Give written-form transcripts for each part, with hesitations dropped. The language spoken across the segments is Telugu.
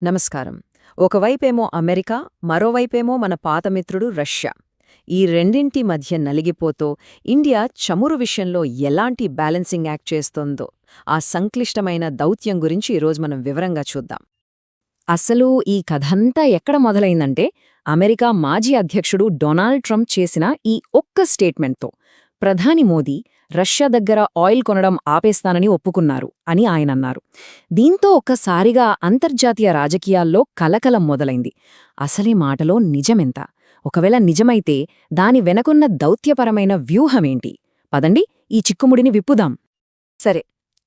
నమస్కారం. ఒకవైపేమో అమెరికా, మరోవైపేమో మన పాతమిత్రుడు రష్యా. ఈ రెండింటి మధ్య నలిగిపోతూ ఇండియా చమురు విషయంలో ఎలాంటి బ్యాలెన్సింగ్ యాక్ట్ చేస్తోందో ఆ సంక్లిష్టమైన దౌత్యం గురించి ఈరోజు మనం వివరంగా చూద్దాం. అసలు ఈ కథంతా ఎక్కడ మొదలైందంటే అమెరికా మాజీ అధ్యక్షుడు డొనాల్డ్ ట్రంప్ చేసిన ఈ ఒక్క స్టేట్మెంట్తో ప్రధాని మోదీ రష్యా దగ్గర ఆయిల్ కొనడం ఆపేస్తానని ఒప్పుకున్నారు అని ఆయనన్నారు. దీంతో ఒక్కసారిగా అంతర్జాతీయ రాజకీయాల్లో కలకలం మొదలైంది. అసలీ మాటలో నిజమెంత? ఒకవేళ నిజమైతే దాని వెనకున్న దౌత్యపరమైన వ్యూహమేంటి? పదండి ఈ చిక్కుముడిని విప్పుదాం. సరే,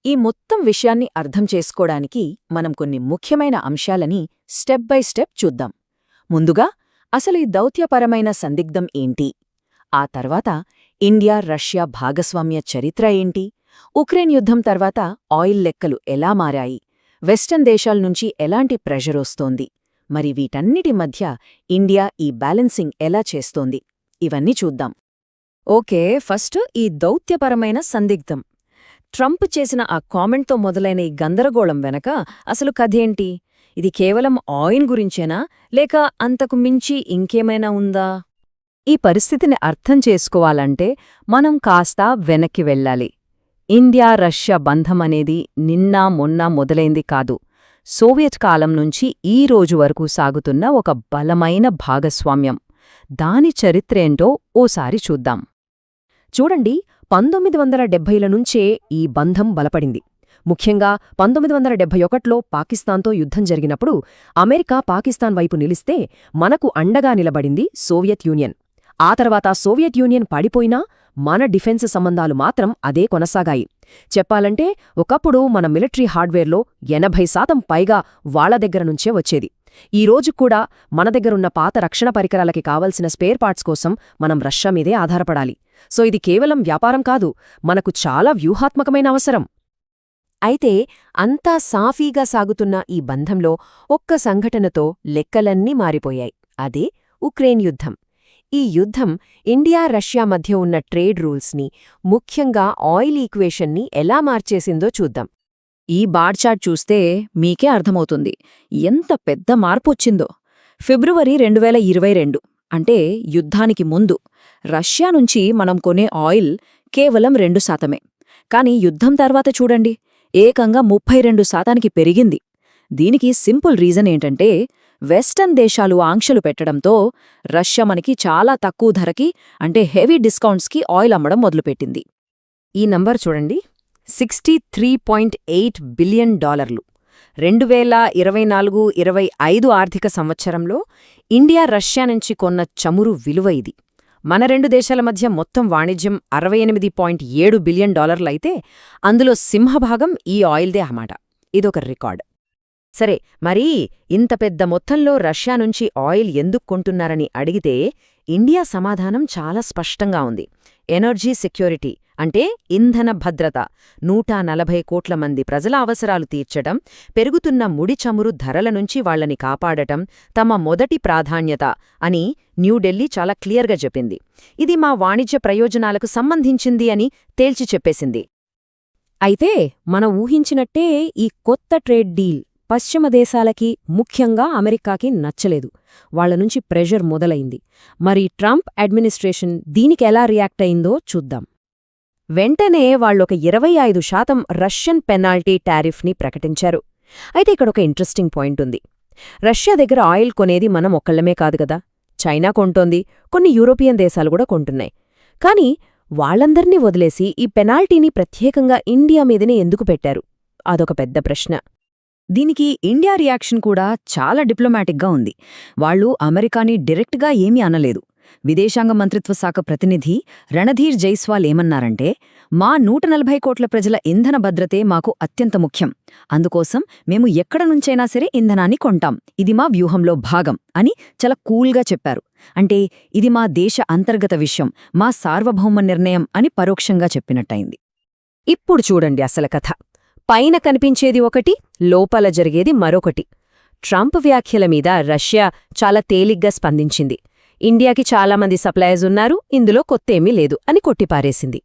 ఈ మొత్తం విషయాన్ని అర్థం చేసుకోవడానికి మనం కొన్ని ముఖ్యమైన అంశాలని స్టెప్ బై స్టెప్ చూద్దాం. ముందుగా అసలు ఈ దౌత్యపరమైన సందిగ్ధం ఏంటి? ఆ తర్వాత ఇండియా రష్యా భాగస్వామ్య చరిత్ర ఏంటి? ఉక్రెయిన్ యుద్ధం తర్వాత ఆయిల్ లెక్కలు ఎలా మారాయి? వెస్టర్న్ దేశాల నుంచి ఎలాంటి ప్రెషరొస్తోంది? మరి వీటన్నిటి మధ్య ఇండియా ఈ బ్యాలెన్సింగ్ ఎలా చేస్తోంది? ఇవన్నీ చూద్దాం. ఓకే, ఫస్ట్ ఈ దౌత్యపరమైన సందిగ్ధం. ట్రంప్ చేసిన ఆ కామెంట్తో మొదలైన ఈ గందరగోళం వెనక అసలు కథేంటి? ఇది కేవలం ఆయిల్ గురించేనా, లేక అంతకు మించి ఇంకేమైనా ఉందా? ఈ పరిస్థితిని అర్థం చేసుకోవాలంటే మనం కాస్త వెనక్కి వెళ్ళాలి. ఇండియా రష్యా బంధమనేది నిన్న మొన్న మొదలైంది కాదు. సోవియట్ కాలం నుంచి ఈ రోజు వరకు సాగుతున్న ఒక బలమైన భాగస్వామ్యం. దాని చరిత్రేంటో ఓసారి చూద్దాం. చూడండి, 1970ల నుంచే ఈ బంధం బలపడింది. ముఖ్యంగా 1971లో పాకిస్తాన్తో యుద్ధం జరిగినప్పుడు అమెరికా పాకిస్తాన్ వైపు నిలిస్తే మనకు అండగా నిలబడింది సోవియట్ యూనియన్. ఆ తర్వాత సోవియట్ యూనియన్ పడిపోయినా మన డిఫెన్స్ సంబంధాలు మాత్రం అదే కొనసాగాయి. చెప్పాలంటే ఒకప్పుడు మన మిలిటరీ హార్డ్వేర్లో 80% పైగా వాళ్ల దగ్గర నుంచే వచ్చేది. ఈ రోజు కూడా మన దగ్గరున్న పాత రక్షణ పరికరాలకి కావలసిన స్పేర్ పార్ట్స్ కోసం మనం రష్యా మీదే ఆధారపడాలి. సో ఇది కేవలం వ్యాపారం కాదు, మనకు చాలా వ్యూహాత్మకమైన అవసరం. అయితే అంతా సాఫీగా సాగుతున్న ఈ బంధంలో ఒక్క సంఘటనతో లెక్కలన్నీ మారిపోయాయి. అదే ఉక్రెయిన్ యుద్ధం. ఈ యుద్ధం ఇండియా రష్యా మధ్య ఉన్న ట్రేడ్ రూల్స్ని, ముఖ్యంగా ఆయిల్ ఈక్వేషన్ని ఎలా మార్చేసిందో చూద్దాం. ఈ బార్చార్ట్ చూస్తే మీకే అర్థమవుతుంది ఎంత పెద్ద మార్పొచ్చిందో. ఫిబ్రవరి 2022 అంటే యుద్ధానికి ముందు రష్యా నుంచి మనం కొనే ఆయిల్ కేవలం 2%. కాని యుద్ధం తర్వాత చూడండి, ఏకంగా 32%కి పెరిగింది. దీనికి సింపుల్ రీజన్ ఏంటంటే వెస్టర్న్ దేశాలు ఆంక్షలు పెట్టడంతో రష్యా మనకి చాలా తక్కువ ధరకి, అంటే హెవీ డిస్కౌంట్స్కి ఆయిల్ అమ్మడం మొదలుపెట్టింది. ఈ నంబర్ చూడండి, $63.8 బిలియన్. 2024-25 ఆర్థిక సంవత్సరంలో ఇండియా రష్యా నుంచి కొన్న చమురు విలువ ఇది. మన రెండు దేశాల మధ్య మొత్తం వాణిజ్యం $68.7 బిలియన్ అయితే అందులో సింహభాగం ఈ ఆయిల్దే అన్నమాట. ఇదొక రికార్డ్. సరే, మరి ఇంత పెద్ద మొత్తంలో రష్యా నుంచి ఆయిల్ ఎందుకు కొంటున్నారని అడిగితే ఇండియా సమాధానం చాలా స్పష్టంగా ఉంది. ఎనర్జీ సెక్యూరిటీ, అంటే ఇంధన భద్రత, 140 కోట్ల మంది ప్రజల అవసరాలు తీర్చటం, పెరుగుతున్న ముడి చమురు ధరల నుంచి వాళ్లని కాపాడటం తమ మొదటి ప్రాధాన్యత అని న్యూఢిల్లీ చాలా క్లియర్గా చెప్పింది. ఇది మా వాణిజ్య ప్రయోజనాలకు సంబంధించింది అని తేల్చి చెప్పేసింది. అయితే మనం ఊహించినట్టే ఈ కొత్త ట్రేడ్ డీల్ పశ్చిమ దేశాలకి, ముఖ్యంగా అమెరికాకి నచ్చలేదు. వాళ్లనుంచి ప్రెషర్ మొదలైంది. మరి ట్రంప్ అడ్మినిస్ట్రేషన్ దీనికెలా రియాక్ట్ అయిందో చూద్దాం. వెంటనే వాళ్లొక 25% రష్యన్ పెనాల్టీ టారిఫ్ని ప్రకటించారు. అయితే ఇక్కడొక ఇంట్రెస్టింగ్ పాయింట్ ఉంది. రష్యా దగ్గర ఆయిల్ కొనేది మనం ఒక్కళ్లమే కాదు కదా, చైనా కొంటోంది, కొన్ని యూరోపియన్ దేశాలు కూడా కొంటున్నాయి. కాని వాళ్లందర్నీ వదిలేసి ఈ పెనాల్టీని ప్రత్యేకంగా ఇండియా మీదనే ఎందుకు పెట్టారు? అదొక పెద్ద ప్రశ్న. దీనికి ఇండియా రియాక్షన్ కూడా చాలా డిప్లొమాటిక్గా ఉంది. వాళ్లు అమెరికాని డైరెక్ట్గా ఏమీ అనలేదు. విదేశాంగ మంత్రిత్వ శాఖ ప్రతినిధి రణధీర్ జైస్వాల్ ఏమన్నారంటే, మా 140 కోట్ల ప్రజల ఇంధన భద్రతే మాకు అత్యంత ముఖ్యం. అందుకోసం మేము ఎక్కడ నుంచైనా సరే ఇంధనాన్ని కొంటాం. ఇది మా వ్యూహంలో భాగం అని చాలా కూల్గా చెప్పారు. అంటే ఇది మా దేశ అంతర్గత విషయం, మా సార్వభౌమ నిర్ణయం అని పరోక్షంగా చెప్పినట్టయింది. ఇప్పుడు చూడండి అసలు కథ. పైన కనిపించేది ఒకటి, లోపల జరిగేది మరొకటి. ట్రంప్ వ్యాఖ్యల మీద రష్యా చాలా తేలిగ్గా స్పందించింది. ఇండియాకి చాలామంది సప్లయర్స్ ఉన్నారు, ఇందులో కొత్తేమీ లేదు అని కొట్టిపారేసింది.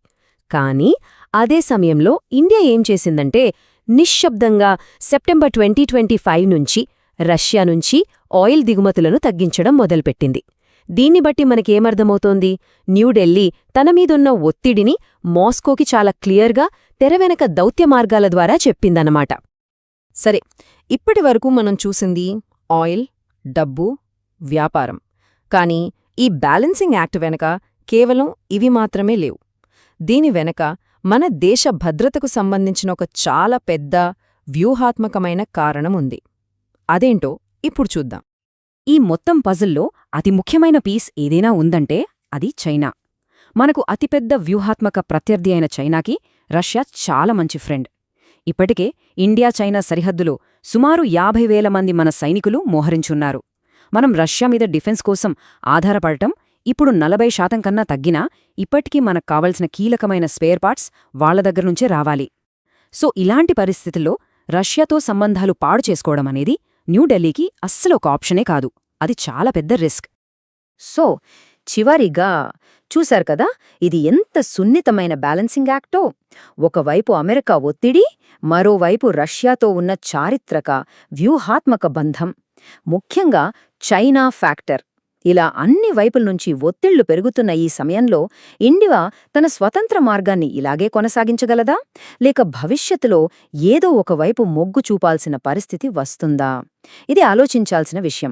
కానీ అదే సమయంలో ఇండియా ఏం చేసిందంటే నిశ్శబ్దంగా సెప్టెంబర్ 2025 నుంచి రష్యా నుంచి ఆయిల్ దిగుమతులను తగ్గించడం మొదలుపెట్టింది. దీన్ని బట్టి మనకేమర్థమవుతోంది? న్యూఢిల్లీ తన మీదున్న ఒత్తిడిని మాస్కోకి చాలా క్లియర్గా తెరవెనక దౌత్య మార్గాల ద్వారా చెప్పిందన్నమాట. సరే, ఇప్పటివరకు మనం చూసింది ఆయిల్, డబ్బు, వ్యాపారం. కానీ ఈ బ్యాలెన్సింగ్ యాక్ట్ వెనక కేవలం ఇవి మాత్రమే లేవు. దీని వెనక మన దేశ భద్రతకు సంబంధించిన ఒక చాలా పెద్ద వ్యూహాత్మకమైన కారణముంది. అదేంటో ఇప్పుడు చూద్దాం. ఈ మొత్తం పజిల్లో అతి ముఖ్యమైన పీస్ ఏదైనా ఉందంటే అది చైనా. మనకు అతిపెద్ద వ్యూహాత్మక ప్రత్యర్థి అయిన చైనాకి రష్యా చాలా మంచి ఫ్రెండ్. ఇప్పటికే ఇండియా-చైనా సరిహద్దులో సుమారు 50,000 మంది మన సైనికులు మోహరించున్నారు. మనం రష్యా మీద డిఫెన్స్ కోసం ఆధారపడటం ఇప్పుడు 40% కన్నా తగ్గినా ఇప్పటికీ మనకు కావలసిన కీలకమైన స్పేర్ పార్ట్స్ వాళ్ల దగ్గర్నుంచే రావాలి. సో ఇలాంటి పరిస్థితుల్లో రష్యాతో సంబంధాలు పాడు చేసుకోవడమనేది న్యూఢిల్లీకి అస్సలు ఒక ఆప్షనే కాదు. అది చాలా పెద్ద రిస్క్. సో చివరిగా చూశారు కదా, ఇది ఎంత సున్నితమైన బ్యాలెన్సింగ్ యాక్టో. ఒకవైపు అమెరికా ఒత్తిడి, మరోవైపు రష్యాతో ఉన్న చారిత్రక వ్యూహాత్మక బంధం, ముఖ్యంగా చైనా ఫ్యాక్టర్. ఇలా అన్ని వైపుల నుంచి ఒత్తిళ్లు పెరుగుతున్న ఈ సమయంలో ఇండియా తన స్వతంత్ర మార్గాన్ని ఇలాగే కొనసాగించగలదా, లేక భవిష్యత్తులో ఏదో ఒకవైపు మొగ్గు చూపాల్సిన పరిస్థితి వస్తుందా? ఇది ఆలోచించాల్సిన విషయం.